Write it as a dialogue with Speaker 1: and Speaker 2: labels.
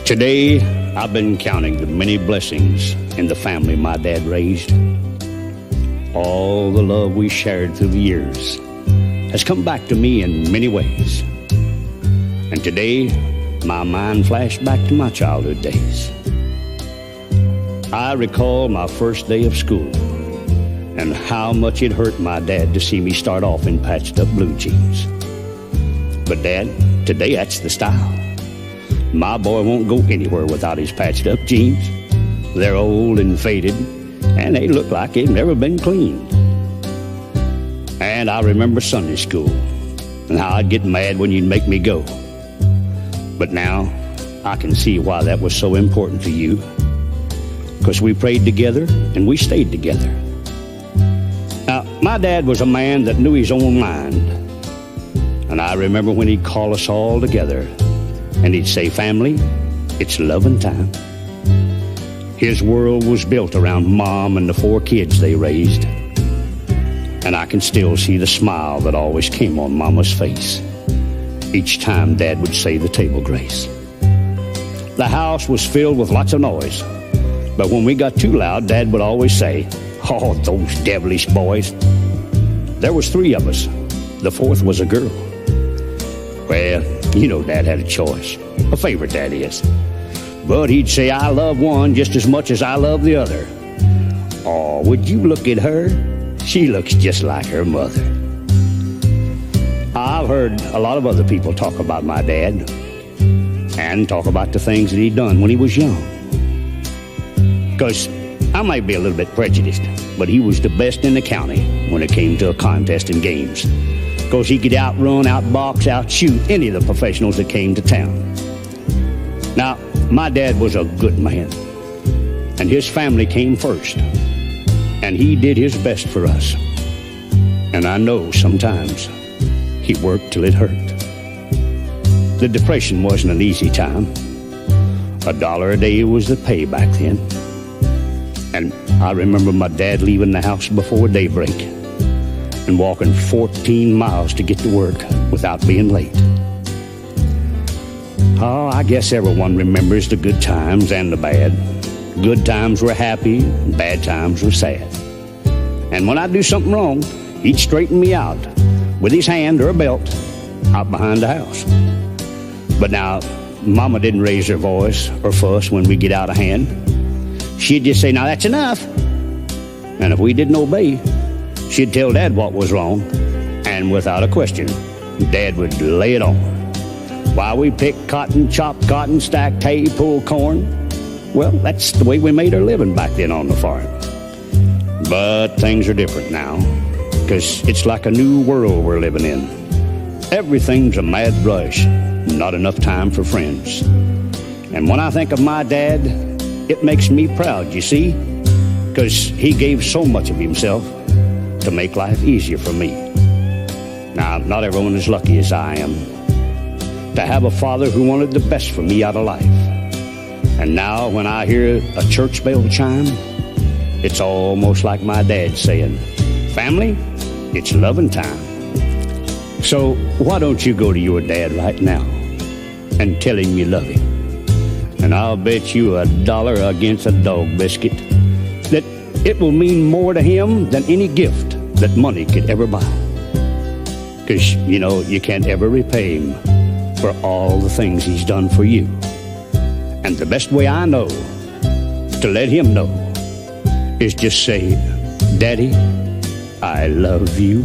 Speaker 1: Today, I've been counting the many blessings in the family my dad raised. All the love we shared through the years has come back to me in many ways. And today, my mind flashed back to my childhood days. I recall my first day of school and how much it hurt my dad to see me start off in patched up blue jeans. But Dad, today that's the style. My boy won't go anywhere without his patched up jeans. They're old and faded, and they look like they've never been cleaned. And I remember Sunday school and how I'd get mad when you'd make me go. But now I can see why that was so important to you, because we prayed together and we stayed together. Now, my dad was a man that knew his own mind. And I remember when he'd call us all together and he'd say, "Family, it's loving time." His world was built around Mom and the 4 kids they raised. And I can still see the smile that always came on Mama's face each time Dad would say the table grace. The house was filled with lots of noise, but when we got too loud, Dad would always say, "Oh, those devilish boys." There was 3 of us. The 4th was a girl. Well, you know Dad had a choice, a favorite that is. But he'd say, "I love one just as much as I love the other." Oh, would you look at her? She looks just like her mother. I've heard a lot of other people talk about my dad and talk about the things that he'd done when he was young. Because I might be a little bit prejudiced, but he was the best in the county when it came to a contest and games. Because he could outrun, outbox, outshoot any of the professionals that came to town. Now, my dad was a good man, and his family came first, and he did his best for us. And I know sometimes he worked till it hurt. The Depression wasn't an easy time. $1 a day was the pay back then. And I remember my dad leaving the house before daybreak and walking 14 miles to get to work without being late. Oh, I guess everyone remembers the good times and the bad. Good times were happy, and bad times were sad. And when I'd do something wrong, he'd straighten me out with his hand or a belt out behind the house. But now, Mama didn't raise her voice or fuss when we get out of hand. She'd just say, "Now that's enough." And if we didn't obey, she'd tell Dad what was wrong, and without a question, Dad would lay it on. While we picked cotton, chopped cotton, stacked hay, pulled corn. Well, that's the way we made our living back then on the farm. But things are different now, because it's like a new world we're living in. Everything's a mad rush, not enough time for friends. And when I think of my dad, it makes me proud, you see, because he gave so much of himself to make life easier for me. Now, not everyone is lucky as I am to have a father who wanted the best for me out of life. And now when I hear a church bell chime, it's almost like my dad saying, "Family, it's loving time." So why don't you go to your dad right now and tell him you love him? And I'll bet you $1 against a dog biscuit that it will mean more to him than any gift that money could ever buy. Because, you know, you can't ever repay him for all the things he's done for you. And the best way I know to let him know is just say, "Daddy, I love you."